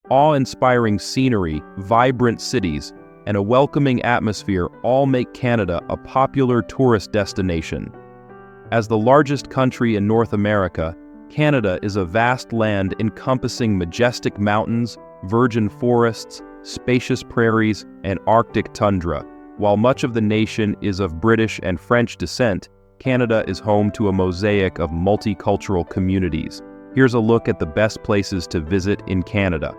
Awe-inspiring scenery, vibrant cities, and a welcoming atmosphere all make Canada a popular tourist destination. As the largest country in North America, Canada is a vast land encompassing majestic mountains, virgin forests, spacious prairies, and Arctic tundra. While much of the nation is of British and French descent, Canada is home to a mosaic of multicultural communities. Here's a look at the best places to visit in Canada.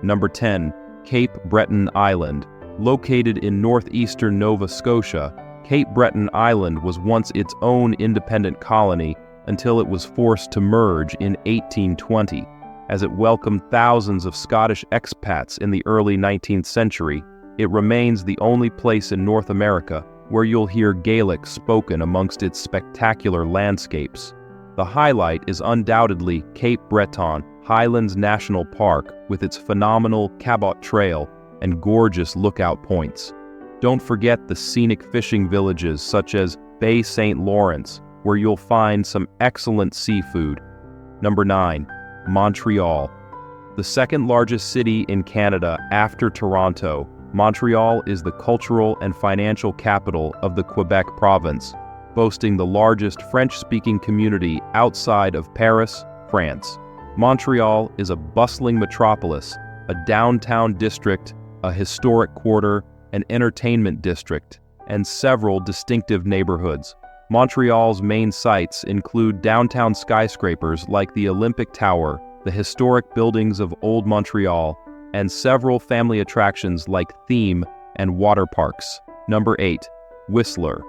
Number 10. Cape Breton Island. Located in northeastern Nova Scotia, Cape Breton Island was once its own independent colony until it was forced to merge in 1820. As it welcomed thousands of Scottish expats in the early 19th century, it remains the only place in North America where you'll hear Gaelic spoken amongst its spectacular landscapes. The highlight is undoubtedly Cape Breton Highlands National Park with its phenomenal Cabot Trail and gorgeous lookout points. Don't forget the scenic fishing villages such as Bay St. Lawrence, where you'll find some excellent seafood. Number 9. Montreal. The second largest city in Canada after Toronto, Montreal is the cultural and financial capital of the Quebec province, boasting the largest French-speaking community outside of Paris, France. Montreal is a bustling metropolis, a downtown district, a historic quarter, an entertainment district, and several distinctive neighborhoods. Montreal's main sites include downtown skyscrapers like the Olympic Tower, the historic buildings of Old Montreal, and several family attractions like theme and water parks. Number 8. Whistler.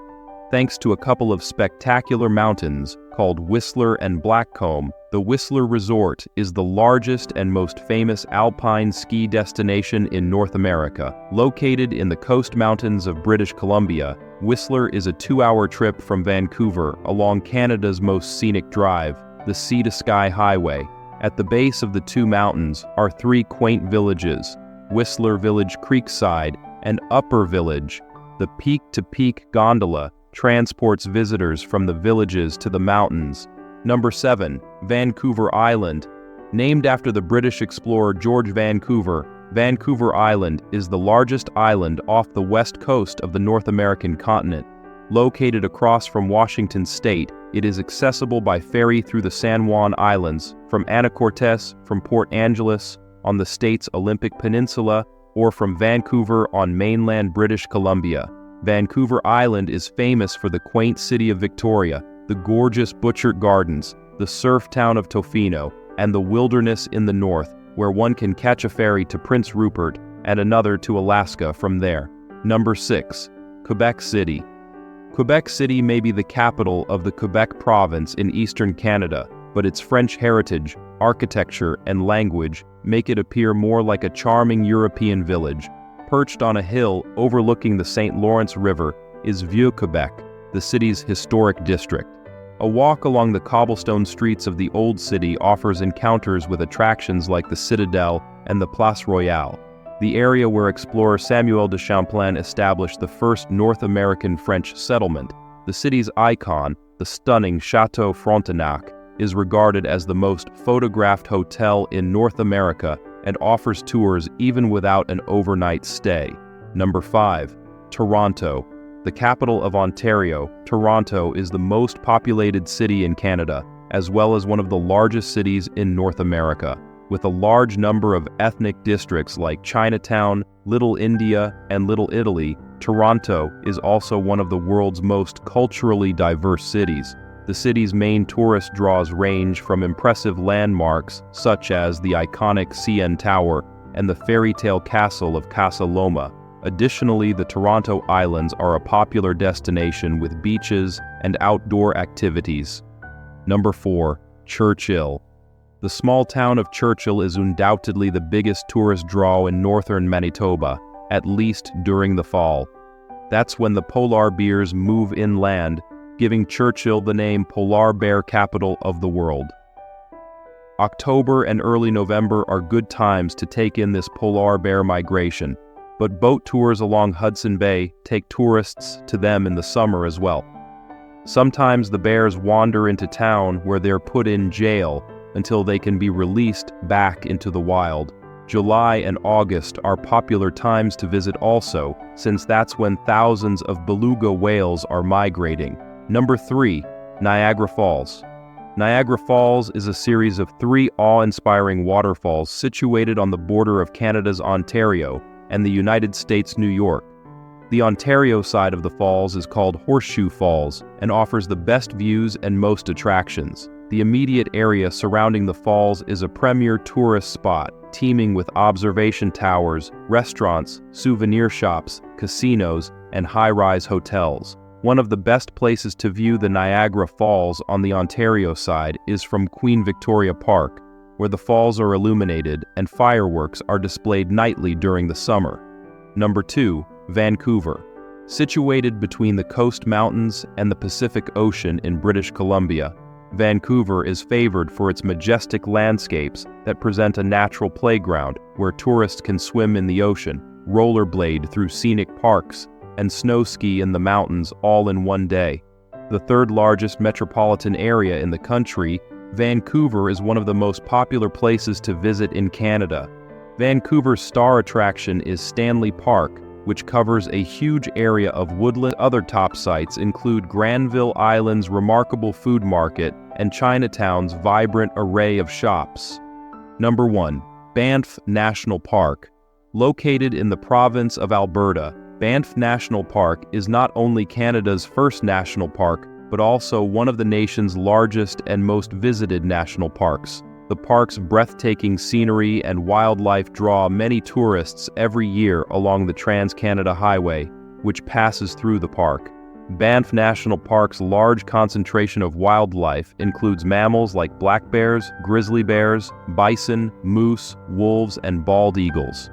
Thanks to a couple of spectacular mountains called Whistler and Blackcomb, the Whistler Resort is the largest and most famous alpine ski destination in North America. Located in the Coast Mountains of British Columbia, Whistler is a 2-hour trip from Vancouver along Canada's most scenic drive, the Sea to Sky Highway. At the base of the two mountains are 3 quaint villages, Whistler Village Creekside and Upper Village. The peak-to-peak gondola transports visitors from the villages to the mountains. Number 7. Vancouver Island. Named after the British explorer George Vancouver, Vancouver Island is the largest island off the west coast of the North American continent. Located across from Washington State, it is accessible by ferry through the San Juan Islands, from Anacortes, from Port Angeles, on the state's Olympic Peninsula, or from Vancouver on mainland British Columbia. Vancouver Island is famous for the quaint city of Victoria, the gorgeous Butchert Gardens, the surf town of Tofino, and the wilderness in the north, where one can catch a ferry to Prince Rupert and another to Alaska from there. Number 6. Quebec City. Quebec City may be the capital of the Quebec province in eastern Canada, but its French heritage, architecture, and language make it appear more like a charming European village. Perched on a hill overlooking the St. Lawrence River is Vieux-Quebec, the city's historic district. A walk along the cobblestone streets of the Old City offers encounters with attractions like the Citadel and the Place Royale, the area where explorer Samuel de Champlain established the first North American French settlement. The city's icon, the stunning Chateau Frontenac, is regarded as the most photographed hotel in North America and offers tours even without an overnight stay. Number 5. Toronto. The capital of Ontario, Toronto is the most populated city in Canada, as well as one of the largest cities in North America. With a large number of ethnic districts like Chinatown, Little India, and Little Italy, Toronto is also one of the world's most culturally diverse cities. The city's main tourist draws range from impressive landmarks such as the iconic CN Tower and the fairy tale castle of Casa Loma. Additionally, the Toronto Islands are a popular destination with beaches and outdoor activities. Number 4. Churchill. The small town of Churchill is undoubtedly the biggest tourist draw in northern Manitoba, at least during the fall. That's when the polar bears move inland, giving Churchill the name Polar Bear Capital of the World. October and early November are good times to take in this polar bear migration, but boat tours along Hudson Bay take tourists to them in the summer as well. Sometimes the bears wander into town where they're put in jail until they can be released back into the wild. July and August are popular times to visit also, since that's when thousands of beluga whales are migrating. Number 3. Niagara Falls. Niagara Falls is a series of 3 awe-inspiring waterfalls situated on the border of Canada's Ontario and the United States' New York. The Ontario side of the falls is called Horseshoe Falls and offers the best views and most attractions. The immediate area surrounding the falls is a premier tourist spot, teeming with observation towers, restaurants, souvenir shops, casinos, and high-rise hotels. One of the best places to view the Niagara Falls on the Ontario side is from Queen Victoria Park, where the falls are illuminated and fireworks are displayed nightly during the summer. Number 2. Vancouver. Situated between the Coast Mountains and the Pacific Ocean in British Columbia, Vancouver is favored for its majestic landscapes that present a natural playground where tourists can swim in the ocean, rollerblade through scenic parks, and snow ski in the mountains all in one day. The third largest metropolitan area in the country, Vancouver is one of the most popular places to visit in Canada. Vancouver's star attraction is Stanley Park, which covers a huge area of woodland. Other top sites include Granville Island's remarkable food market and Chinatown's vibrant array of shops. Number 1. Banff National Park. Located in the province of Alberta, Banff National Park is not only Canada's first national park, but also one of the nation's largest and most visited national parks. The park's breathtaking scenery and wildlife draw many tourists every year along the Trans-Canada Highway, which passes through the park. Banff National Park's large concentration of wildlife includes mammals like black bears, grizzly bears, bison, moose, wolves, and bald eagles.